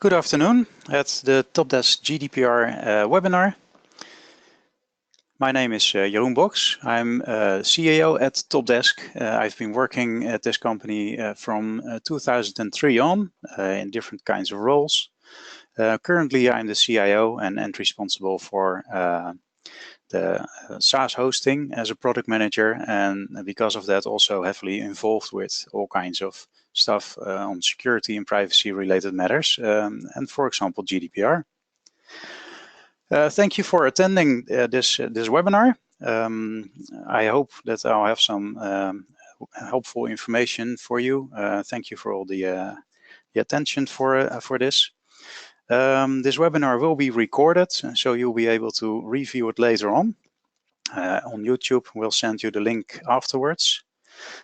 Good afternoon at the TOPdesk GDPR webinar. My name is Jeroen Boks. I'm CIO at TOPdesk. I've been working at this company from 2003 on in different kinds of roles. Currently, I'm the CIO and responsible for the SaaS hosting as a product manager, and because of that also heavily involved with all kinds of stuff on security and privacy related matters, and for example GDPR. Thank you for attending this webinar. I hope that I'll have some helpful information for you. Thank you for all the attention for this. This webinar will be recorded, so you'll be able to review it later on YouTube. We'll send you the link afterwards.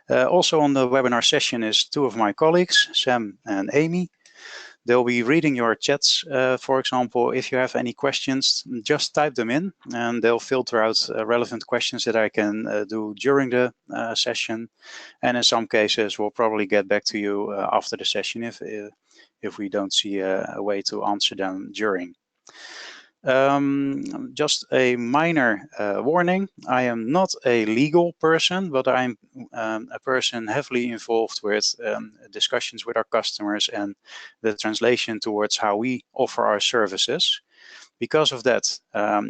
Also on the webinar session is two of my colleagues, Sam and Amy. They'll be reading your chats. For example, if you have any questions, just type them in and they'll filter out relevant questions that I can do during the session. And in some cases, we'll probably get back to you after the session if we don't see a way to answer them during. Just a minor warning. I am not a legal person, but I'm a person heavily involved with discussions with our customers and the translation towards how we offer our services. Because of that,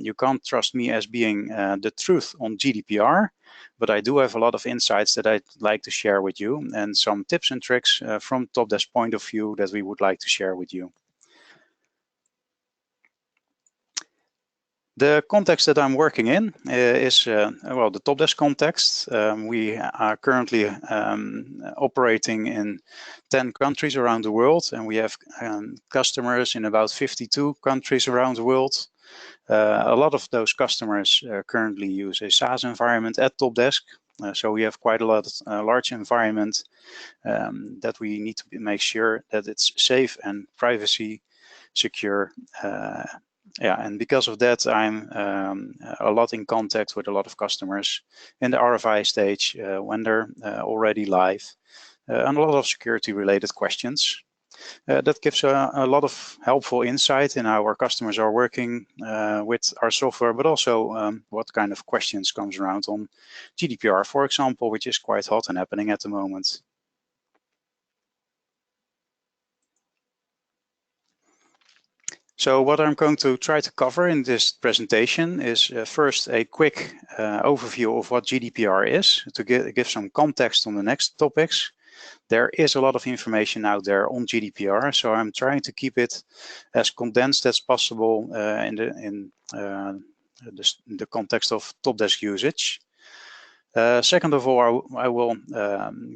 you can't trust me as being the truth on GDPR, but I do have a lot of insights that I'd like to share with you and some tips and tricks from TOPdesk point of view that we would like to share with you. The context that I'm working in is, well, the TOPdesk context. We are currently operating in 10 countries around the world, and we have customers in about 52 countries around the world. A lot of those customers currently use a SaaS environment at TOPdesk. So we have quite a large environment that we need to make sure that it's safe and privacy secure. Yeah, and because of that, I'm a lot in contact with a lot of customers in the RFI stage when they're already live, and a lot of security-related questions. That gives a lot of helpful insight in how our customers are working with our software, but also what kind of questions comes around on GDPR, for example, which is quite hot and happening at the moment. So what I'm going to try to cover in this presentation is first a quick overview of what GDPR is, to give some context on the next topics. There is a lot of information out there on GDPR, so I'm trying to keep it as condensed as possible in the context of TOPdesk usage. Second of all, I will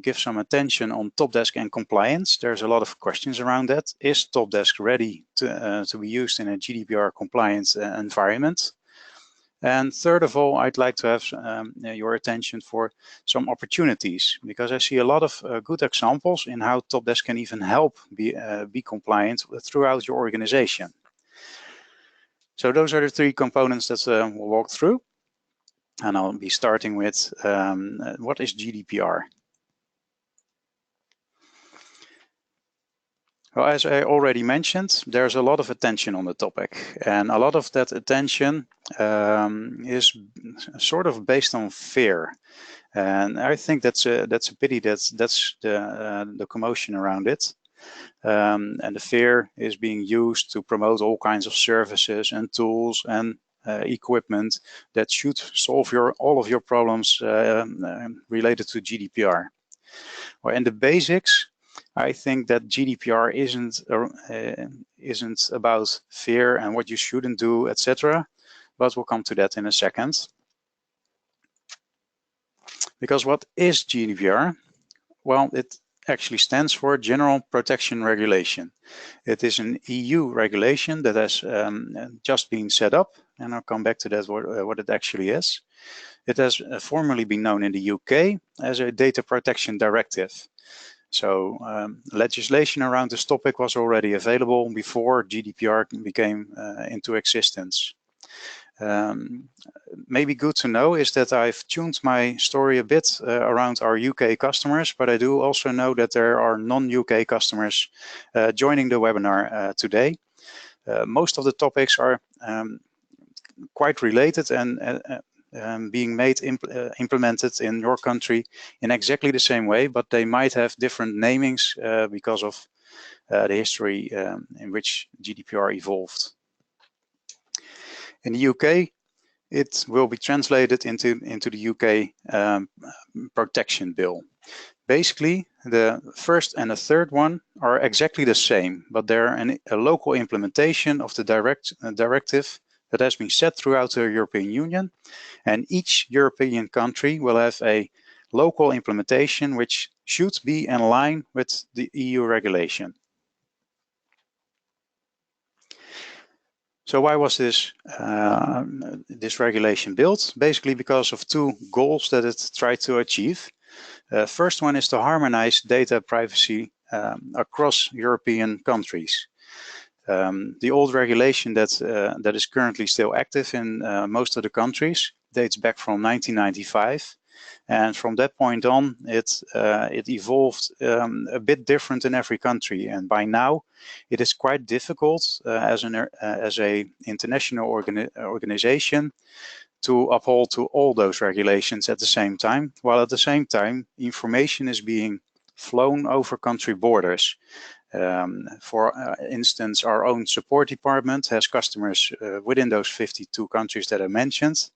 give some attention on TOPdesk and compliance. There's a lot of questions around that. Is TOPdesk ready to be used in a GDPR compliant environment? And third of all, I'd like to have your attention for some opportunities, because I see a lot of good examples in how TOPdesk can even help be compliant throughout your organization. So those are the three components that we'll walk through. And I'll be starting with what is GDPR? Well, as I already mentioned, there's a lot of attention on the topic, and a lot of that attention is sort of based on fear. And I think that's a pity. That's the commotion around it. And the fear is being used to promote all kinds of services and tools and equipment that should solve all of your problems related to GDPR. Well, in the basics, I think that GDPR isn't about fear and what you shouldn't do, etc. But we'll come to that in a second. Because what is GDPR? Well, it actually stands for General Protection Regulation. It is an EU regulation that has just been set up, and I'll come back to that, what it actually is. It has formerly been known in the UK as a Data Protection Directive. So legislation around this topic was already available before GDPR became into existence. Maybe good to know is that I've tuned my story a bit around our UK customers, but I do also know that there are non-UK customers joining the webinar today. Most of the topics are quite related and being implemented in your country in exactly the same way, but they might have different namings because of the history in which GDPR evolved. In the UK, it will be translated into the UK protection bill. Basically, the first and the third one are exactly the same, but they're a local implementation of the directive that has been set throughout the European Union, and each European country will have a local implementation which should be in line with the EU regulation. So why was this regulation built? Basically because of two goals that it tried to achieve. First one is to harmonize data privacy across European countries. The old regulation that is currently still active in most of the countries dates back from 1995. And from that point on, it evolved a bit different in every country. And by now, it is quite difficult as a international organization to uphold to all those regulations at the same time, while at the same time, information is being flown over country borders. For instance, our own support department has customers within those 52 countries that I mentioned.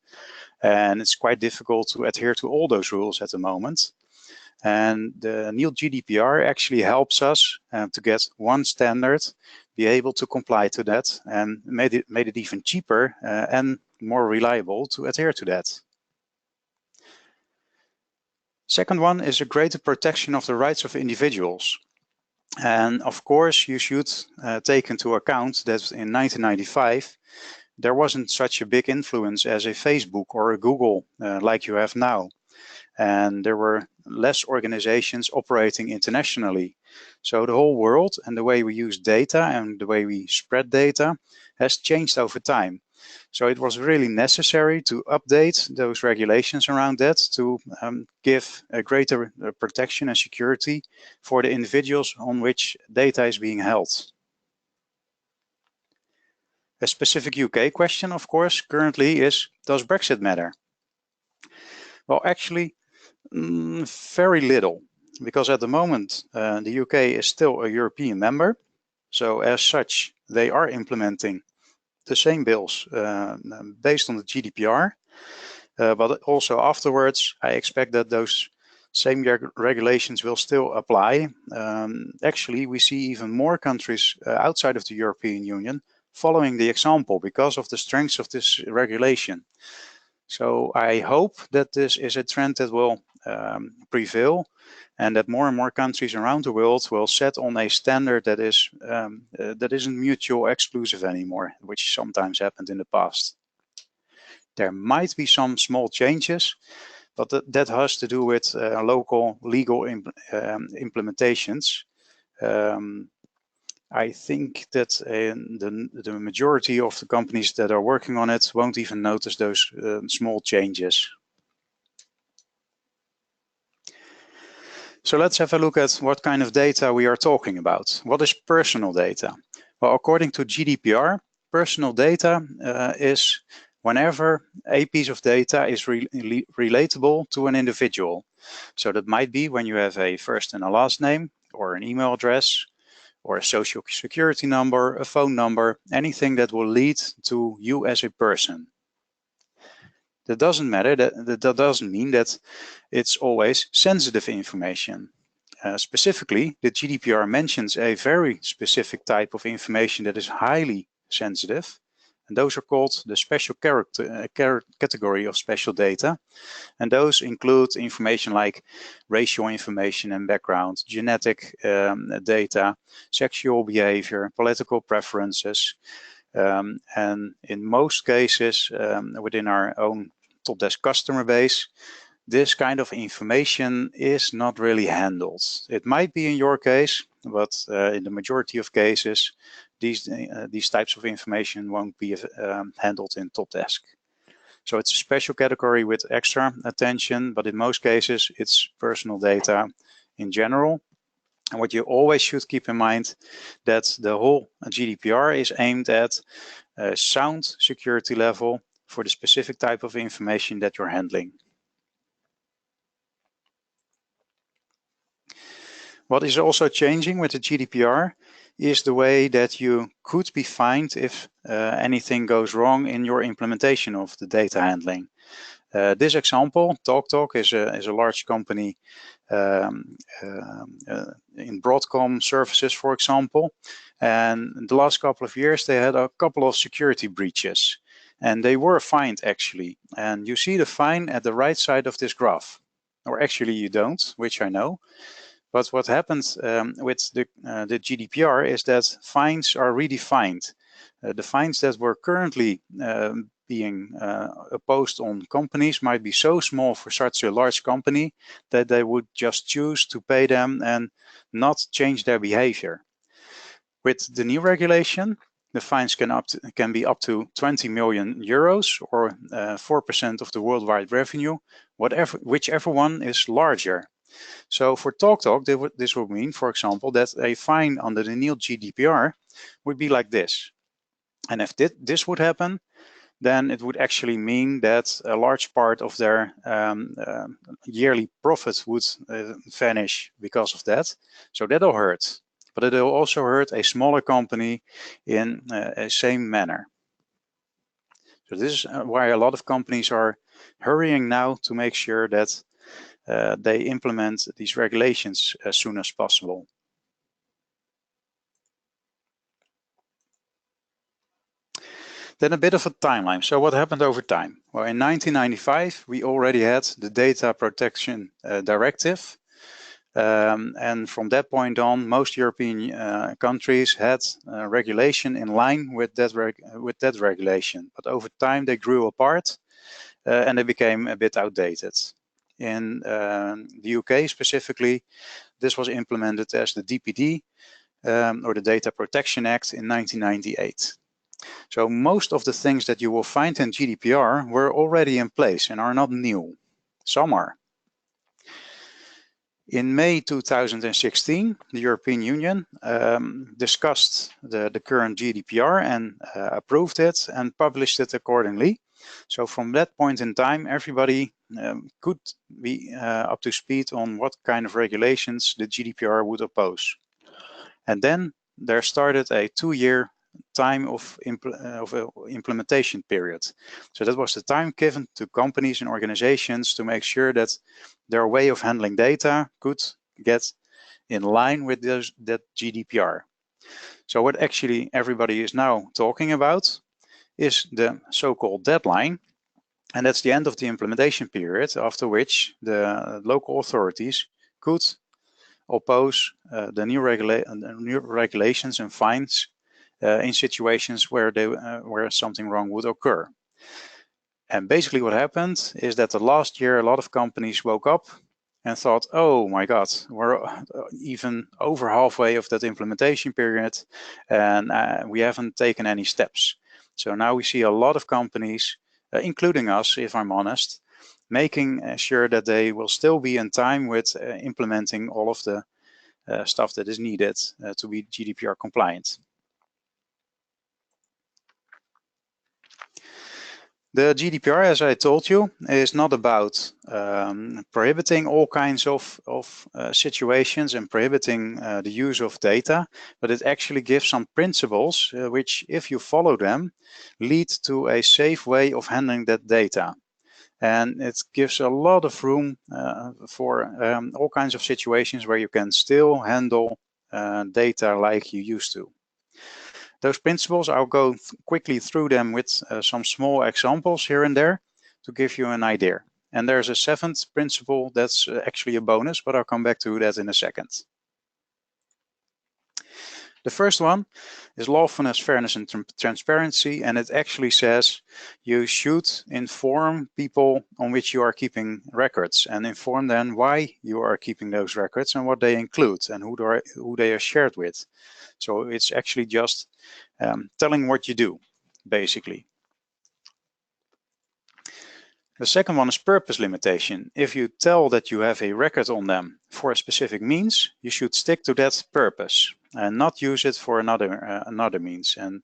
And it's quite difficult to adhere to all those rules at the moment. And the new GDPR actually helps us to get one standard, be able to comply to that, and made it even cheaper and more reliable to adhere to that. Second one is a greater protection of the rights of individuals. And of course, you should take into account that in 1995, there wasn't such a big influence as a Facebook or a Google like you have now. And there were less organizations operating internationally. So the whole world and the way we use data and the way we spread data has changed over time. So it was really necessary to update those regulations around that to give a greater protection and security for the individuals on which data is being held. A specific UK question, of course, currently is, does Brexit matter? Well, actually, very little, because at the moment, the UK is still a European member. So as such, they are implementing the same bills based on the GDPR. But also afterwards, I expect that those same regulations will still apply. Actually, we see even more countries outside of the European Union following the example because of the strengths of this regulation. So I hope that this is a trend that will prevail and that more and more countries around the world will set on a standard that isn't mutual exclusive anymore, which sometimes happened in the past. There might be some small changes, but that has to do with local legal implementations. I think that the majority of the companies that are working on it won't even notice those small changes. So let's have a look at what kind of data we are talking about. What is personal data? Well, according to GDPR, personal data is whenever a piece of data is relatable to an individual. So that might be when you have a first and a last name, or an email address, or a social security number, a phone number, anything that will lead to you as a person. That doesn't matter, that doesn't mean that it's always sensitive information. Specifically, the GDPR mentions a very specific type of information that is highly sensitive, and those are called the special category of special data. And those include information like racial information and background, genetic data, sexual behavior, political preferences. And in most cases, within our own TOPdesk customer base, this kind of information is not really handled. It might be in your case, but in the majority of cases, these types of information won't be handled in TOPdesk. So it's a special category with extra attention, but in most cases, it's personal data in general. And what you always should keep in mind that the whole GDPR is aimed at a sound security level for the specific type of information that you're handling. What is also changing with the GDPR is the way that you could be fined if anything goes wrong in your implementation of the data handling. This example, TalkTalk is a large company in Broadcom services, for example. And in the last couple of years, they had a couple of security breaches. And they were fined, actually. And you see the fine at the right side of this graph. Or actually, you don't, which I know. But what happens with the GDPR is that fines are redefined. The fines that were currently being imposed on companies might be so small for such a large company that they would just choose to pay them and not change their behavior. With the new regulation, the fines can be up to 20 million euros or 4% of the worldwide revenue, whichever one is larger. So for TalkTalk, this would mean, for example, that a fine under the new GDPR would be like this. And if this would happen, then it would actually mean that a large part of their yearly profit would vanish because of that. So that'll hurt. But it'll also hurt a smaller company in a same manner. So this is why a lot of companies are hurrying now to make sure that they implement these regulations as soon as possible. Then a bit of a timeline. So what happened over time? Well, in 1995, we already had the Data Protection Directive. And from that point on, most European countries had regulation in line with that regulation. But over time, they grew apart and they became a bit outdated. In the UK specifically, this was implemented as the DPD, or the Data Protection Act, in 1998. So most of the things that you will find in GDPR were already in place and are not new. Some are. In May 2016, the European Union discussed the current GDPR and approved it and published it accordingly. So from that point in time, everybody could be up to speed on what kind of regulations the GDPR would oppose. And then there started a 2-year time of implementation period. So that was the time given to companies and organizations to make sure that their way of handling data could get in line with that GDPR. So what actually everybody is now talking about is the so-called deadline. And that's the end of the implementation period, after which the local authorities could oppose the new regulations and fines in situations where something wrong would occur. And basically what happened is that the last year, a lot of companies woke up and thought, oh my God, we're even over halfway of that implementation period and we haven't taken any steps. So now we see a lot of companies, including us, if I'm honest, making sure that they will still be in time with implementing all of the stuff that is needed to be GDPR compliant. The GDPR, as I told you, is not about prohibiting all kinds of situations and prohibiting the use of data, but it actually gives some principles which, if you follow them, lead to a safe way of handling that data. And it gives a lot of room for all kinds of situations where you can still handle data like you used to. Those principles, I'll go quickly through them with some small examples here and there to give you an idea. And there's a 7th principle that's actually a bonus, but I'll come back to that in a second. The first one is lawfulness, fairness, and transparency, and it actually says you should inform people on which you are keeping records and inform them why you are keeping those records and what they include and who they are shared with. So it's actually just telling what you do, basically. The second one is purpose limitation. If you tell that you have a record on them for a specific means, you should stick to that purpose and not use it for another means. And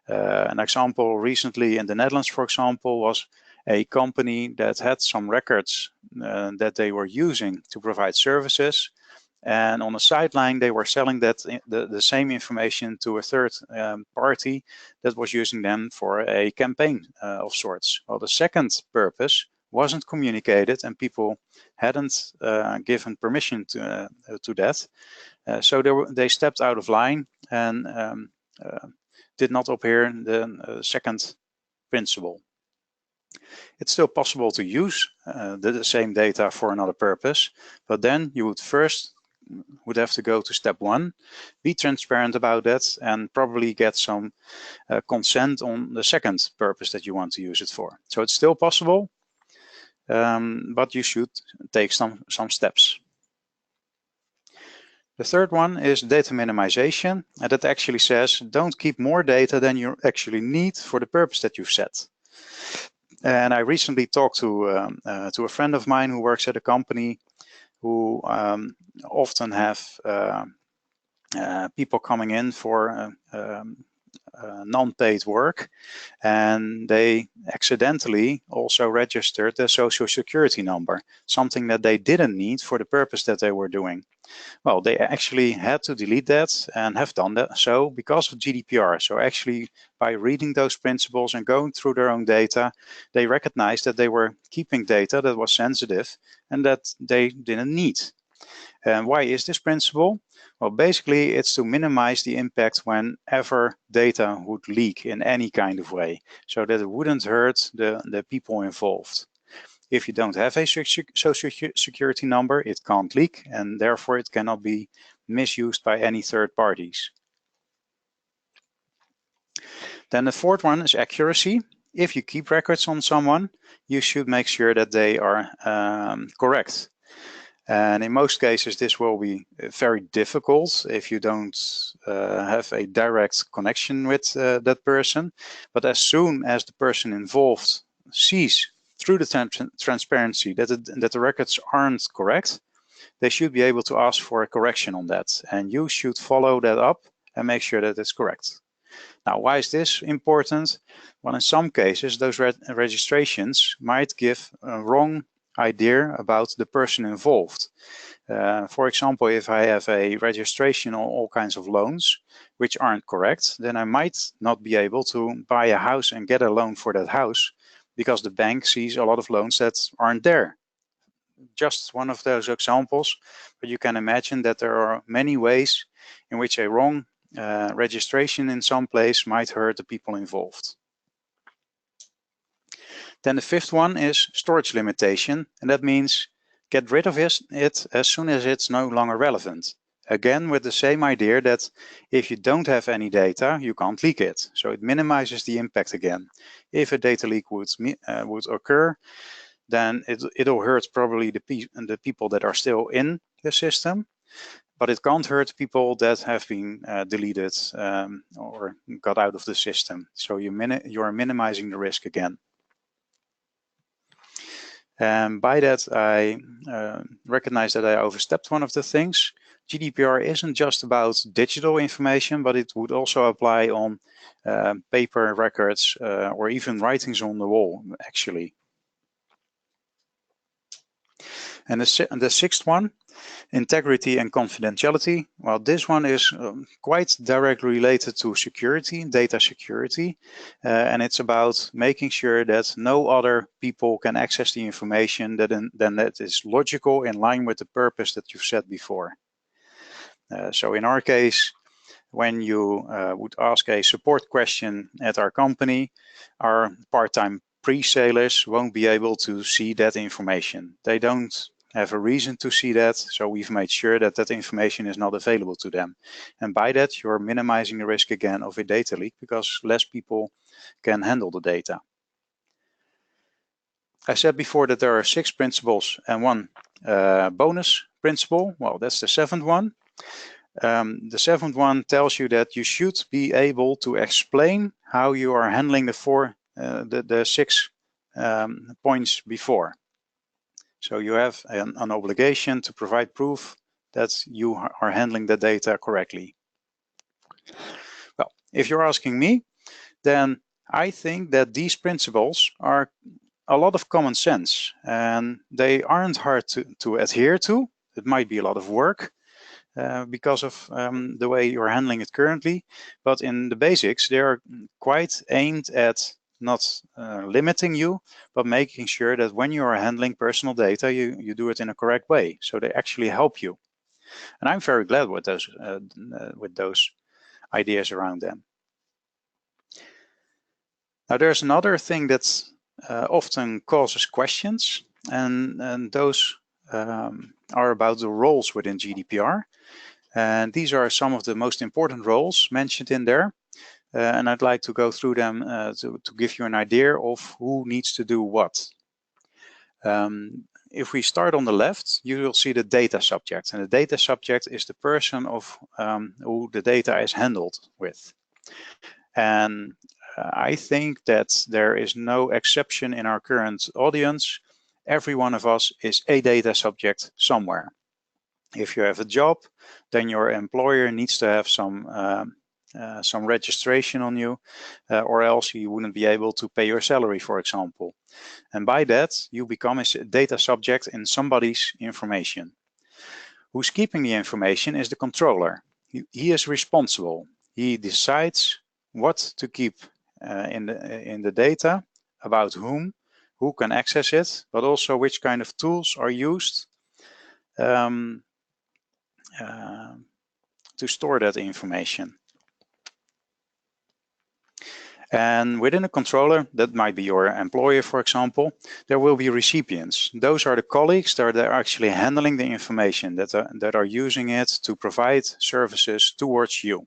an example recently in the Netherlands, for example, was a company that had some records that they were using to provide services. And on the sideline, they were selling that the same information to a third party that was using them for a campaign of sorts. Well, the second purpose wasn't communicated, and people hadn't given permission to that. So they stepped out of line and did not adhere the second principle. It's still possible to use the same data for another purpose, but then you would have to go to step 1, be transparent about that, and probably get some consent on the second purpose that you want to use it for. So it's still possible, but you should take some steps. The third one is data minimization, and that actually says don't keep more data than you actually need for the purpose that you've set. And I recently talked to a friend of mine who works at a company who often have people coming in for non-paid work, and they accidentally also registered their social security number, something that they didn't need for the purpose that they were doing. Well, they actually had to delete that and have done that so because of GDPR. So actually by reading those principles and going through their own data, they recognized that they were keeping data that was sensitive and that they didn't need. And why is this principle? Well, basically it's to minimize the impact whenever data would leak in any kind of way, so that it wouldn't hurt the people involved. If you don't have a social security number, it can't leak, and therefore it cannot be misused by any third parties. Then the fourth one is accuracy. If you keep records on someone, you should make sure that they are correct. And in most cases, this will be very difficult if you don't have a direct connection with that person. But as soon as the person involved sees through the transparency that the records aren't correct, they should be able to ask for a correction on that. And you should follow that up and make sure that it's correct. Now, why is this important? Well, in some cases, those registrations might give a wrong idea about the person involved. For example, if I have a registration on all kinds of loans which aren't correct, then I might not be able to buy a house and get a loan for that house because the bank sees a lot of loans that aren't there. Just one of those examples, but you can imagine that there are many ways in which a wrong registration in some place might hurt the people involved. Then the fifth one is storage limitation, and that means get rid of it as soon as it's no longer relevant. Again, with the same idea that if you don't have any data, you can't leak it. So it minimizes the impact again. If a data leak would occur, then it'll hurt probably the people that are still in the system, but it can't hurt people that have been deleted or got out of the system. So you are minimizing the risk again. And by that, I recognize that I overstepped one of the things. GDPR isn't just about digital information, but it would also apply on paper records or even writings on the wall, actually. And the sixth one, integrity and confidentiality. Well, this one is quite directly related to security, data security, and it's about making sure that no other people can access the information that is logical in line with the purpose that you've set before. So in our case, when you would ask a support question at our company, our part-time pre-salers won't be able to see that information. They don't have a reason to see that, so we've made sure that that information is not available to them. And by that, you're minimizing the risk again of a data leak because less people can handle the data. I said before that there are 6 principles and 1 bonus principle. Well, that's the 7th one. The 7th one tells you that you should be able to explain how you are handling the 6 points before. So you have an obligation to provide proof that you are handling the data correctly. Well, if you're asking me, then I think that these principles are a lot of common sense, and they aren't hard to adhere to. It might be a lot of work because of the way you're handling it currently, but in the basics, they are quite aimed at not limiting you, but making sure that when you are handling personal data, you do it in a correct way. So they actually help you. And I'm very glad with those ideas around them. Now, there's another thing that often causes questions, and those are about the roles within GDPR. And these are some of the most important roles mentioned in there. And I'd like to go through them to give you an idea of who needs to do what. If we start on the left, you will see the data subject. And the data subject is the person of who the data is handled with. And I think that there is no exception in our current audience. Every one of us is a data subject somewhere. If you have a job, then your employer needs to have some registration on you, or else you wouldn't be able to pay your salary, for example. And by that, you become a data subject in somebody's information. Who's keeping the information is the controller. He is responsible. He decides what to keep in the data, about whom, who can access it, but also which kind of tools are used to store that information. And within a controller, that might be your employer, for example, there will be recipients. Those are the colleagues that are actually handling the information, that are using it to provide services towards you.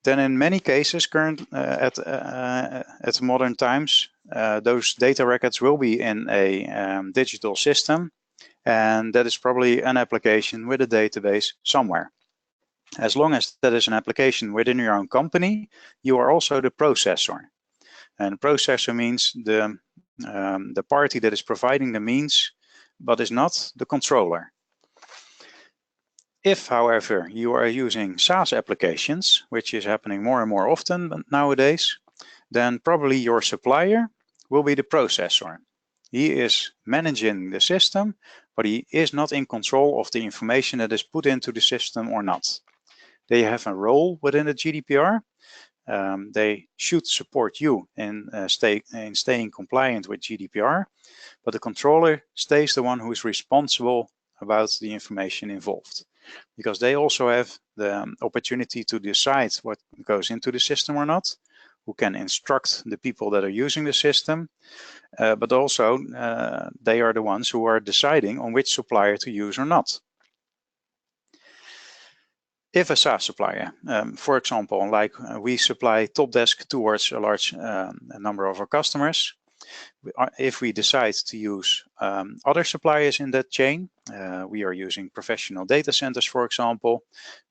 Then in many cases, at modern times, those data records will be in a digital system, and that is probably an application with a database somewhere. As long as that is an application within your own company, you are also the processor. And processor means the party that is providing the means, but is not the controller. If, however, you are using SaaS applications, which is happening more and more often nowadays, then probably your supplier will be the processor. He is managing the system, but he is not in control of the information that is put into the system or not. They have a role within the GDPR. They should support you in staying compliant with GDPR, but the controller stays the one who is responsible about the information involved, because they also have the opportunity to decide what goes into the system or not, who can instruct the people that are using the system, but also they are the ones who are deciding on which supplier to use or not. If a SaaS supplier, for example, like we supply TOPdesk towards a large number of our customers, if we decide to use other suppliers in that chain, we are using professional data centers, for example,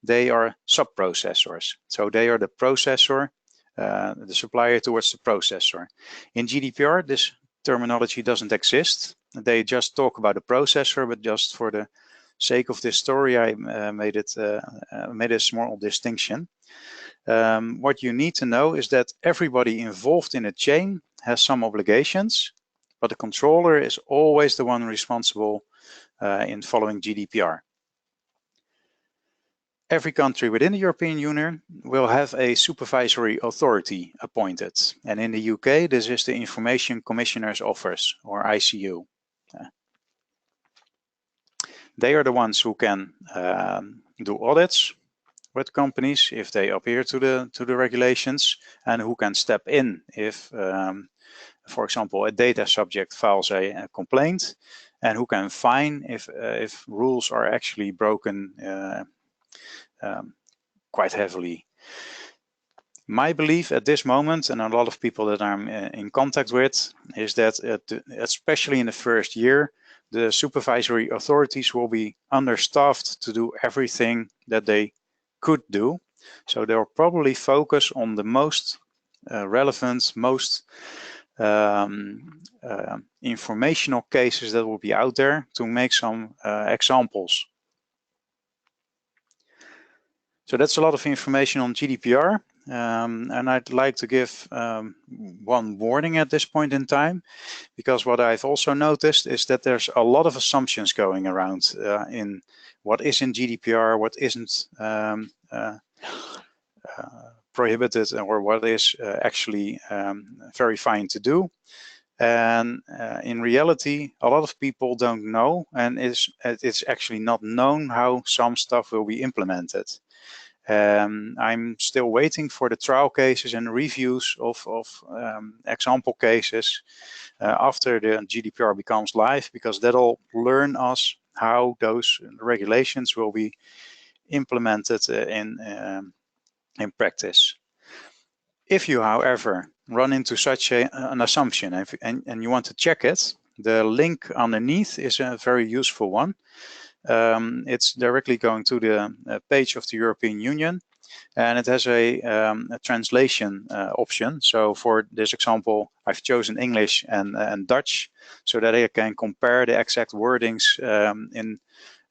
they are sub-processors. So they are the processor, the supplier towards the processor. In GDPR, this terminology doesn't exist. They just talk about the processor, but just for the sake of this story, I made a small distinction. What you need to know is that everybody involved in a chain has some obligations, but the controller is always the one responsible in following GDPR. Every country within the European Union will have a supervisory authority appointed. And in the UK, this is the Information Commissioner's Office, or ICU. They are the ones who can do audits with companies if they adhere to the regulations, and who can step in if for example, a data subject files a complaint, and who can fine if rules are actually broken quite heavily. My belief at this moment, and a lot of people that I'm in contact with, is that especially in the first year, the supervisory authorities will be understaffed to do everything that they could do. So they'll probably focus on the most relevant, most informational cases that will be out there to make some examples. So that's a lot of information on GDPR. And I'd like to give one warning at this point in time, because what I've also noticed is that there's a lot of assumptions going around in what is in GDPR, what isn't prohibited, or what is actually very fine to do. And in reality, a lot of people don't know, and it's actually not known how some stuff will be implemented. I'm still waiting for the trial cases and reviews of example cases after the GDPR becomes live, because that'll learn us how those regulations will be implemented in practice. If you, however, run into such an assumption and you want to check it, the link underneath is a very useful one. It's directly going to the page of the European Union, and it has a translation option. So for this example, I've chosen English and Dutch, so that I can compare the exact wordings in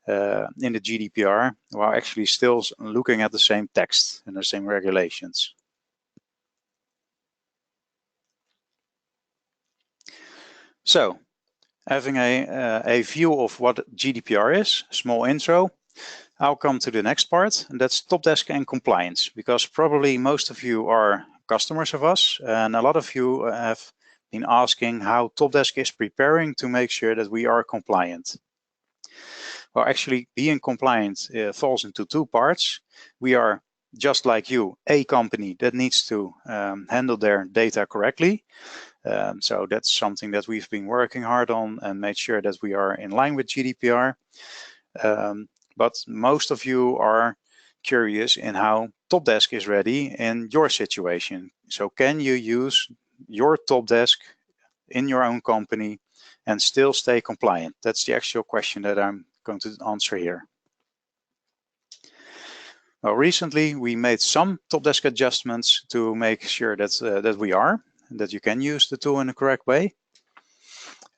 the GDPR while actually still looking at the same text and the same regulations. So, having a view of what GDPR is, small intro, I'll come to the next part, and that's TOPdesk and compliance, because probably most of you are customers of us, and a lot of you have been asking how TOPdesk is preparing to make sure that we are compliant. Well, actually, being compliant falls into two parts. We are, just like you, a company that needs to handle their data correctly. So that's something that we've been working hard on and made sure that we are in line with GDPR. But most of you are curious in how TOPdesk is ready in your situation. So can you use your TOPdesk in your own company and still stay compliant? That's the actual question that I'm going to answer here. Well, recently we made some TOPdesk adjustments to make sure that we are, that you can use the tool in the correct way.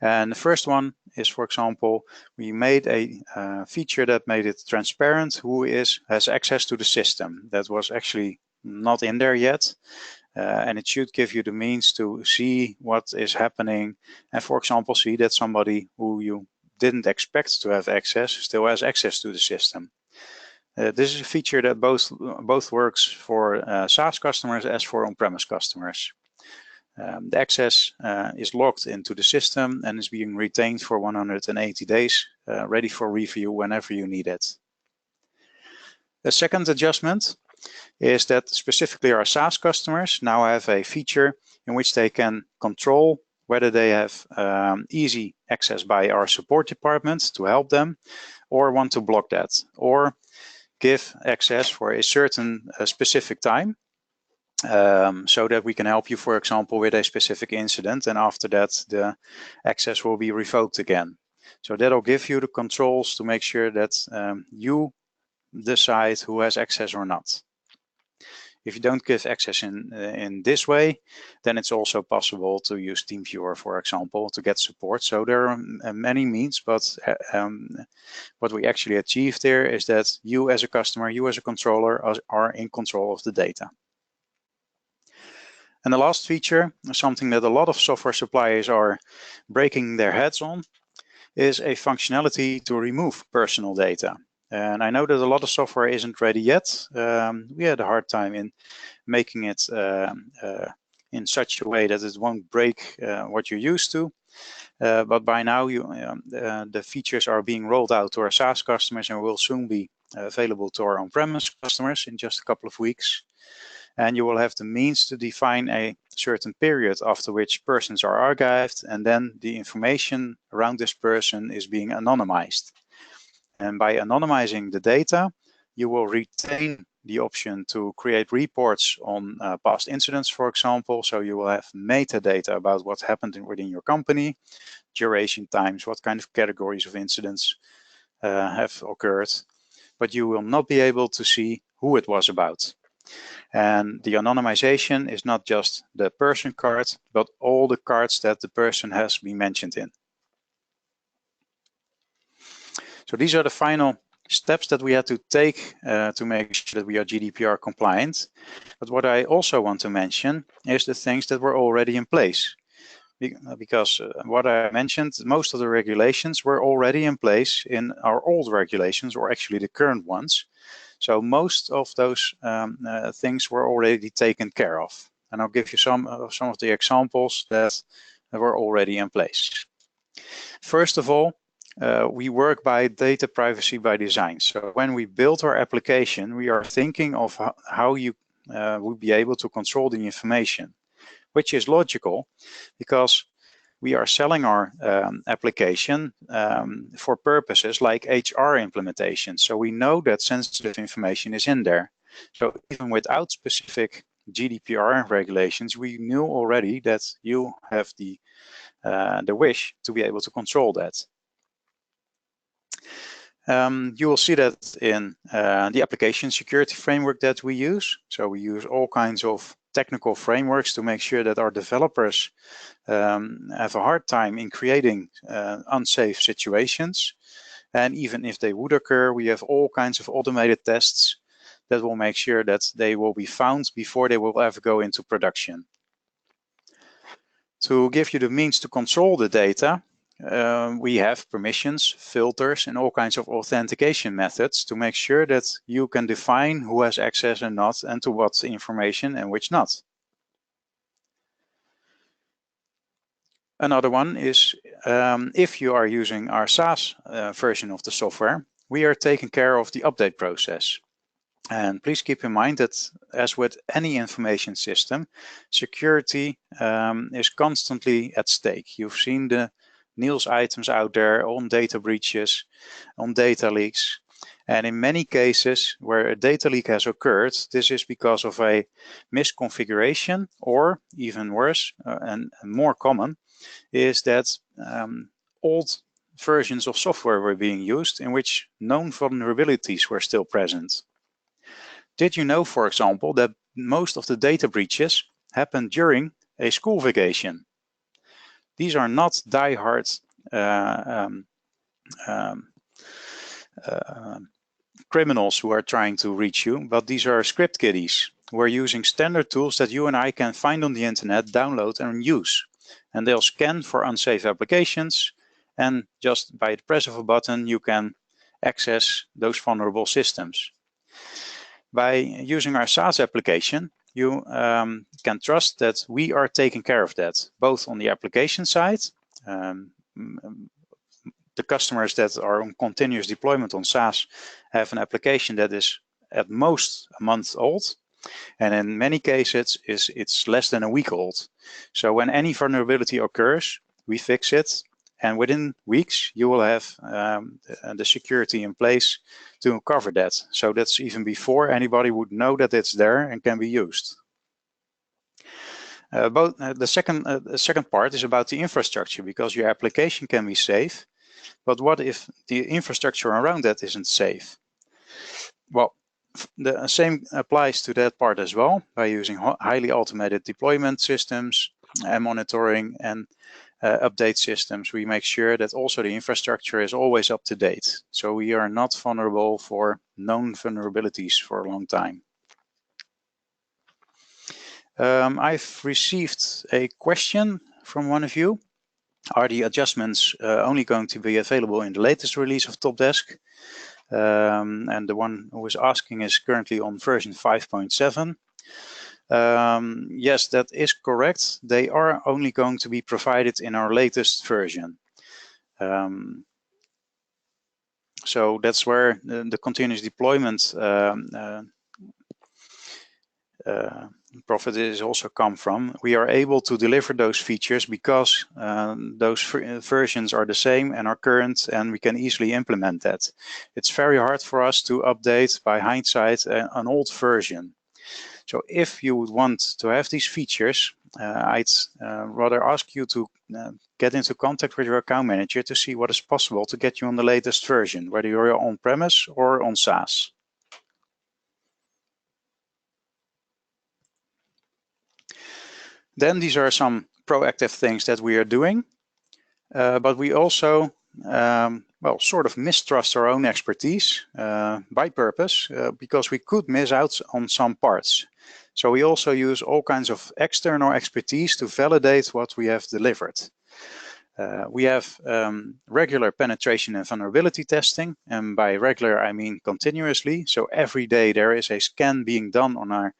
And the first one is, for example, we made a feature that made it transparent who has access to the system. That was actually not in there yet. And it should give you the means to see what is happening and, for example, see that somebody who you didn't expect to have access still has access to the system. This is a feature that both works for SaaS customers as for on-premise customers. The access is logged into the system and is being retained for 180 days, ready for review whenever you need it. The second adjustment is that specifically our SaaS customers now have a feature in which they can control whether they have easy access by our support department to help them, or want to block that, or give access for a certain specific time. So that we can help you, for example, with a specific incident, and after that the access will be revoked again. So that'll give you the controls to make sure that you decide who has access or not. If you don't give access in this way, then it's also possible to use TeamViewer, for example, to get support. So there are many means, but what we actually achieved there is that you as a customer, you as a controller are in control of the data. And the last feature, something that a lot of software suppliers are breaking their heads on, is a functionality to remove personal data. And I know that a lot of software isn't ready yet. We had a hard time in making it in such a way that it won't break what you're used to. But by now, the features are being rolled out to our SaaS customers and will soon be available to our on-premise customers in just a couple of weeks. and you will have the means to define a certain period after which persons are archived, and then the information around this person is being anonymized. And by anonymizing the data, you will retain the option to create reports on past incidents, for example. So you will have metadata about what happened within your company, duration times, what kind of categories of incidents have occurred, but you will not be able to see who it was about. And the anonymization is not just the person card, but all the cards that the person has been mentioned in. So these are the final steps that we had to take to make sure that we are GDPR compliant. But what I also want to mention is the things that were already in place. Because what I mentioned, most of the regulations were already in place in our old regulations, or actually the current ones. So most of those things were already taken care of. And I'll give you some of the examples that were already in place. First of all, we work by data privacy by design. So when we build our application, we are thinking of how you would be able to control the information, which is logical because we are selling our application for purposes like HR implementation. So we know that sensitive information is in there. So even without specific GDPR regulations, we knew already that you have the wish to be able to control that. You will see that in the application security framework that we use. So we use all kinds of technical frameworks to make sure that our developers have a hard time in creating unsafe situations. And even if they would occur, we have all kinds of automated tests that will make sure that they will be found before they will ever go into production. To give you the means to control the data, we have permissions, filters, and all kinds of authentication methods to make sure that you can define who has access and not, and to what information and which not. Another one is if you are using our SaaS version of the software, we are taking care of the update process. And please keep in mind that, as with any information system, security is constantly at stake. You've seen the news items out there on data breaches, on data leaks. And in many cases where a data leak has occurred, this is because of a misconfiguration, or even worse and more common, is that old versions of software were being used in which known vulnerabilities were still present. Did you know, for example, that most of the data breaches happen during a school vacation? These are not die-hard criminals who are trying to reach you, but these are script kiddies who are using standard tools that you and I can find on the internet, download and use. And they'll scan for unsafe applications, and just by the press of a button you can access those vulnerable systems. By using our SaaS application, you can trust that we are taking care of that, both on the application side. The customers that are on continuous deployment on SaaS have an application that is at most a month old, and in many cases it's less than a week old. So when any vulnerability occurs, we fix it, and within weeks you will have the security in place to cover that. So that's even before anybody would know that it's there and can be used. The second part is about the infrastructure, because your application can be safe, but what if the infrastructure around that isn't safe? Well, the same applies to that part as well. By using highly automated deployment systems and monitoring and update systems, we make sure that also the infrastructure is always up to date. So we are not vulnerable for known vulnerabilities for a long time. I've received a question from one of you. Are the adjustments only going to be available in the latest release of TOPdesk? And the one who is asking is currently on version 5.7. Yes, that is correct. They are only going to be provided in our latest version. So that's where the continuous deployment profit is also come from. We are able to deliver those features because those versions are the same and are current, and we can easily implement that. It's very hard for us to update by hindsight an old version. So if you would want to have these features, I'd rather ask you to get into contact with your account manager to see what is possible to get you on the latest version, whether you're on-premise or on SaaS. Then these are some proactive things that we are doing, but we also, well, sort of mistrust our own expertise by purpose, because we could miss out on some parts. So we also use all kinds of external expertise to validate what we have delivered. We have regular penetration and vulnerability testing, and by regular I mean continuously. So every day there is a scan being done on our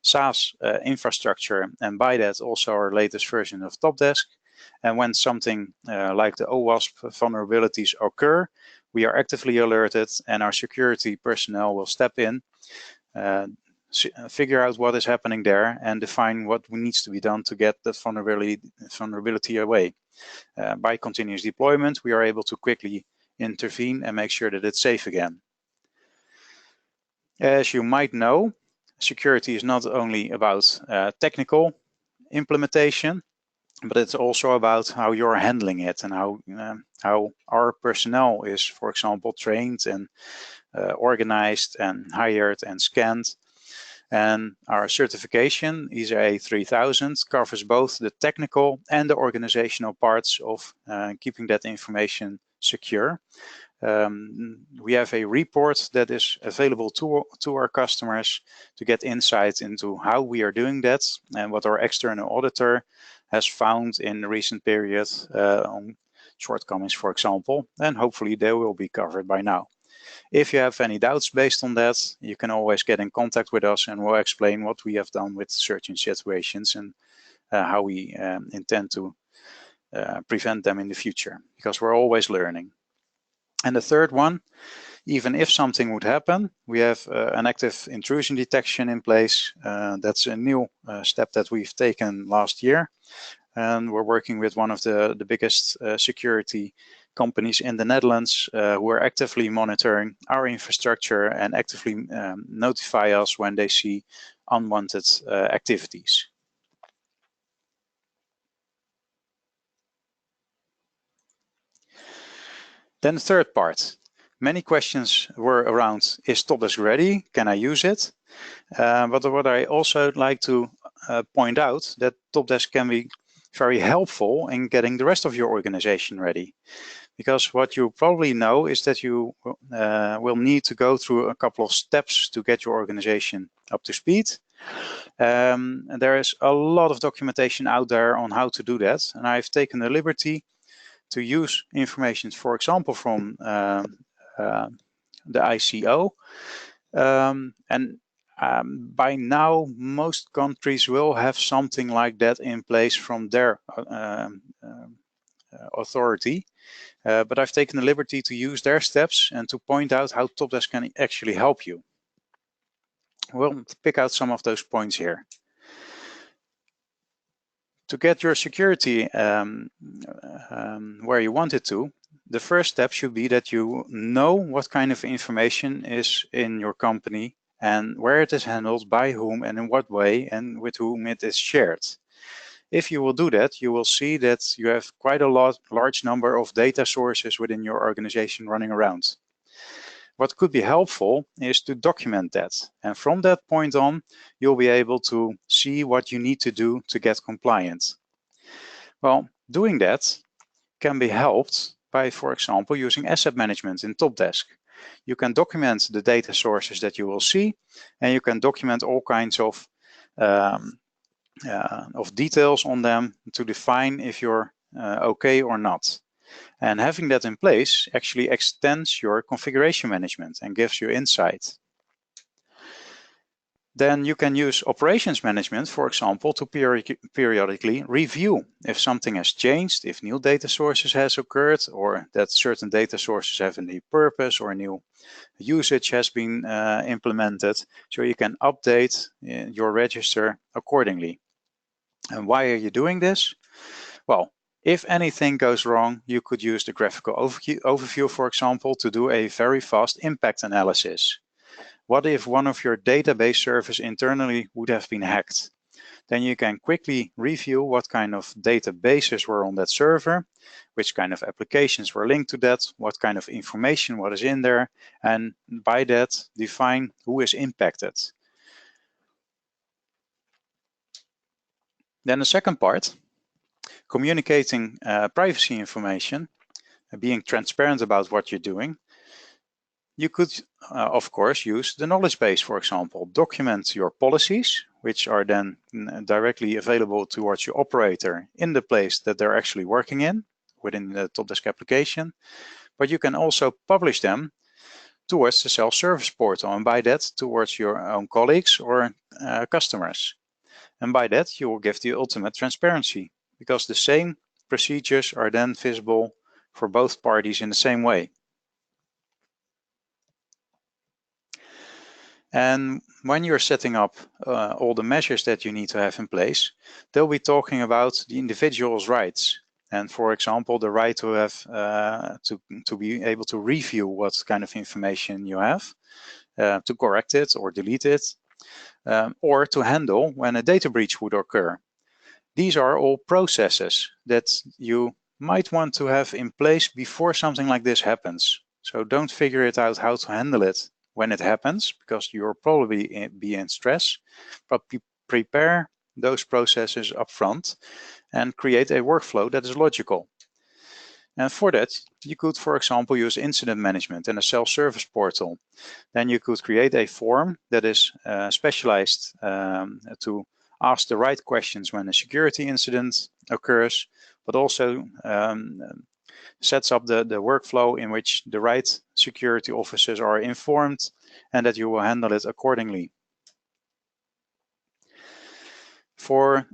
SaaS infrastructure, and by that also our latest version of TOPdesk. And when something like the OWASP vulnerabilities occur, we are actively alerted, and our security personnel will step in, figure out what is happening there, and define what needs to be done to get the vulnerability away. By continuous deployment, we are able to quickly intervene and make sure that it's safe again. As you might know, security is not only about technical implementation, but it's also about how you're handling it and how our personnel is, for example, trained and organized and hired and scanned. And our certification, ISA 3000, covers both the technical and the organizational parts of keeping that information secure. We have a report that is available to our customers to get insight into how we are doing that and what our external auditor has found in the recent period on shortcomings, for example, and hopefully they will be covered by now. If you have any doubts based on that, you can always get in contact with us and we'll explain what we have done with certain situations and how we intend to prevent them in the future, because we're always learning. And the third one, even if something would happen, we have an active intrusion detection in place. That's a new step that we've taken last year. And we're working with one of the biggest security companies in the Netherlands who are actively monitoring our infrastructure and actively notify us when they see unwanted activities. Then the third part. Many questions were around, is TOPdesk ready? Can I use it? But what I also like to point out that TOPdesk can be very helpful in getting the rest of your organization ready. Because what you probably know is that you will need to go through a couple of steps to get your organization up to speed. And there is a lot of documentation out there on how to do that. And I've taken the liberty to use information, for example, from the ICO. By now, most countries will have something like that in place from their authority. But I've taken the liberty to use their steps and to point out how TOPdesk can actually help you. We'll pick out some of those points here. To get your security where you want it to, the first step should be that you know what kind of information is in your company and where it is handled, by whom and in what way, and with whom it is shared. If you will do that, you will see that you have quite a large number of data sources within your organization running around. What could be helpful is to document that. And from that point on, you'll be able to see what you need to do to get compliant. Well, doing that can be helped by, for example, using asset management in TOPdesk. You can document the data sources that you will see, and you can document all kinds of details on them to define if you're okay or not. And having that in place actually extends your configuration management and gives you insight. Then you can use operations management, for example, to periodically review if something has changed, if new data sources has occurred, or that certain data sources have a new purpose or a new usage has been implemented. So you can update your register accordingly. And why are you doing this? Well, if anything goes wrong, you could use the graphical overview, for example, to do a very fast impact analysis. What if one of your database servers internally would have been hacked? Then you can quickly review what kind of databases were on that server, which kind of applications were linked to that, what kind of information what is in there, and by that define who is impacted. Then the second part, communicating privacy information, being transparent about what you're doing. You could, of course, use the knowledge base, for example. Document your policies, which are then directly available towards your operator in the place that they're actually working in, within the TOPdesk application. But you can also publish them towards the self-service portal, and by that towards your own colleagues or customers. And by that, you will give the ultimate transparency, because the same procedures are then visible for both parties in the same way. And when you're setting up all the measures that you need to have in place, they'll be talking about the individual's rights. And for example, the right to have to be able to review what kind of information you have, to correct it or delete it, or to handle when a data breach would occur. These are all processes that you might want to have in place before something like this happens. So don't figure it out how to handle it when it happens, because you'll probably be in stress, but prepare those processes up front and create a workflow that is logical. And for that, you could, for example, use incident management and a self-service portal. Then you could create a form that is specialized to ask the right questions when a security incident occurs, but also sets up the workflow in which the right security officers are informed and that you will handle it accordingly. For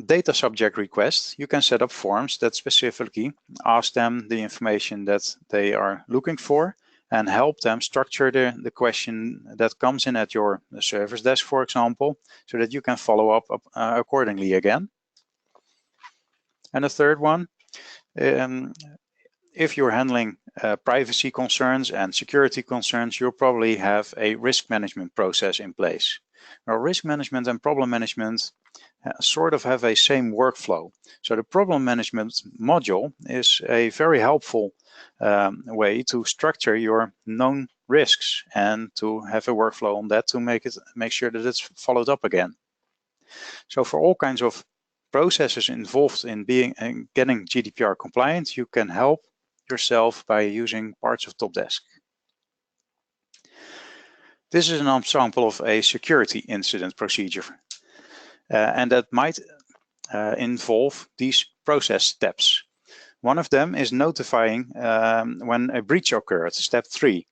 data subject requests, you can set up forms that specifically ask them the information that they are looking for and help them structure the question that comes in at your service desk, for example, so that you can follow up accordingly again. And the third one, if you're handling privacy concerns and security concerns, you'll probably have a risk management process in place. Now, risk management and problem management sort of have a same workflow. So the problem management module is a very helpful way to structure your known risks and to have a workflow on that to make sure that it's followed up again. So for all kinds of processes involved in getting GDPR compliant, you can help yourself by using parts of TOPdesk. This is an example of a security incident procedure, and that might involve these process steps. One of them is notifying when a breach occurred, step 3.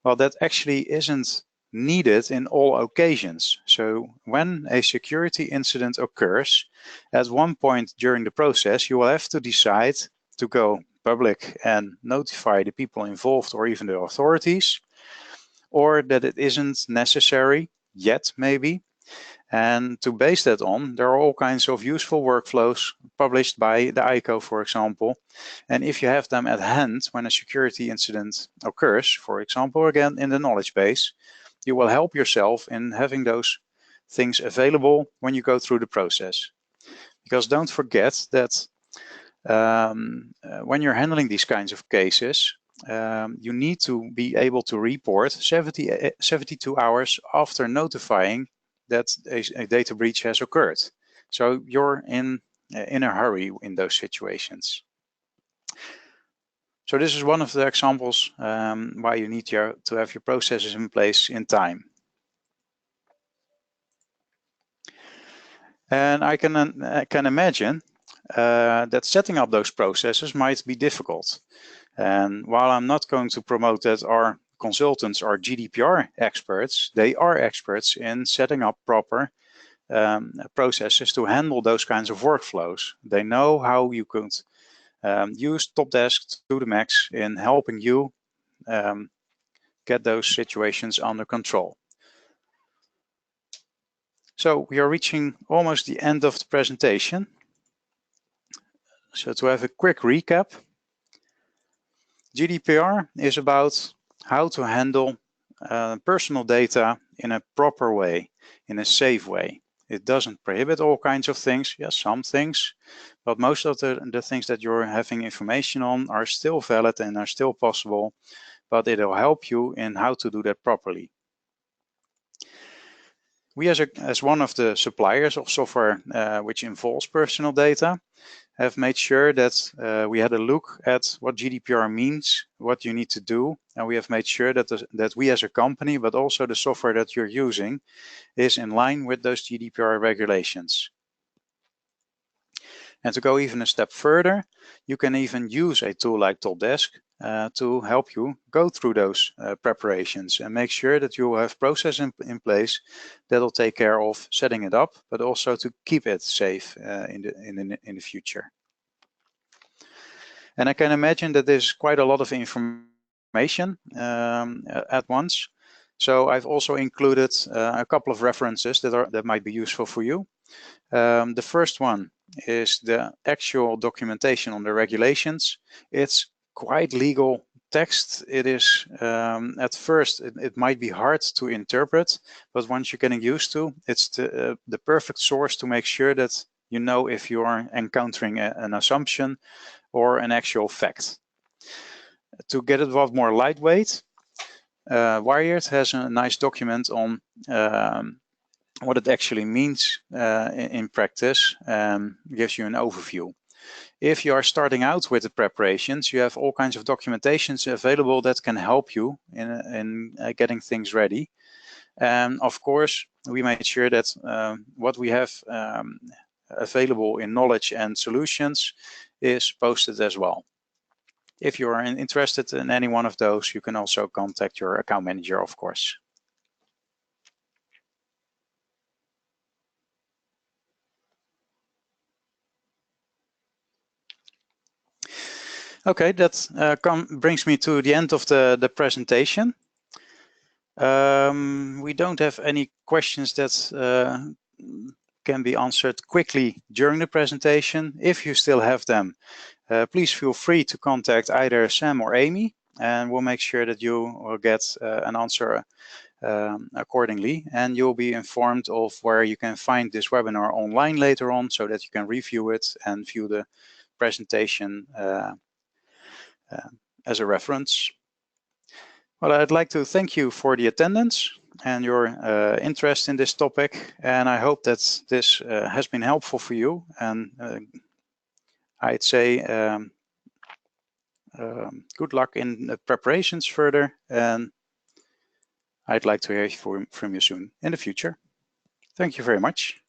Well, that actually isn't needed in all occasions. So when a security incident occurs, at one point during the process, you will have to decide to go public and notify the people involved or even the authorities, or that it isn't necessary yet, maybe. And to base that on, there are all kinds of useful workflows published by the ICO, for example. And if you have them at hand when a security incident occurs, for example, again in the knowledge base, you will help yourself in having those things available when you go through the process. Because don't forget that when you're handling these kinds of cases, you need to be able to report 72 hours after notifying that a data breach has occurred. So you're in a hurry in those situations. So this is one of the examples why you need to have your processes in place in time. And I can imagine that setting up those processes might be difficult. And while I'm not going to promote that our consultants are GDPR experts, they are experts in setting up proper processes to handle those kinds of workflows. They know how you could use TOPdesk to the max in helping you get those situations under control. So we are reaching almost the end of the presentation. So to have a quick recap, GDPR is about how to handle personal data in a proper way, in a safe way. It doesn't prohibit all kinds of things, yes, some things, but most of the things that you're having information on are still valid and are still possible, but it'll help you in how to do that properly. We as one of the suppliers of software which involves personal data, have made sure that we had a look at what GDPR means, what you need to do, and we have made sure that, that we as a company, but also the software that you're using, is in line with those GDPR regulations. And to go even a step further, you can even use a tool like TOPdesk to help you go through those preparations and make sure that you have processes in place that will take care of setting it up, but also to keep it safe in the future. And I can imagine that there's quite a lot of information at once. So I've also included a couple of references that might be useful for you. The first one is the actual documentation on the regulations. It's quite legal text. It is, at first, it might be hard to interpret, but once you're getting used to, it's the perfect source to make sure that you know if you are encountering an assumption or an actual fact. To get it a lot more lightweight, Wired has a nice document on what it actually means in practice, gives you an overview. If you are starting out with the preparations, you have all kinds of documentations available that can help you in getting things ready. And of course, we made sure that what we have available in knowledge and solutions is posted as well. If you are interested in any one of those, you can also contact your account manager, of course. Okay, that brings me to the end of the presentation. We don't have any questions that can be answered quickly during the presentation. If you still have them, please feel free to contact either Sam or Amy, and we'll make sure that you will get an answer accordingly, and you'll be informed of where you can find this webinar online later on so that you can review it and view the presentation as a reference. Well, I'd like to thank you for the attendance and your interest in this topic, and I hope that this has been helpful for you, and I'd say good luck in the preparations further, and I'd like to hear from you soon in the future. Thank you very much.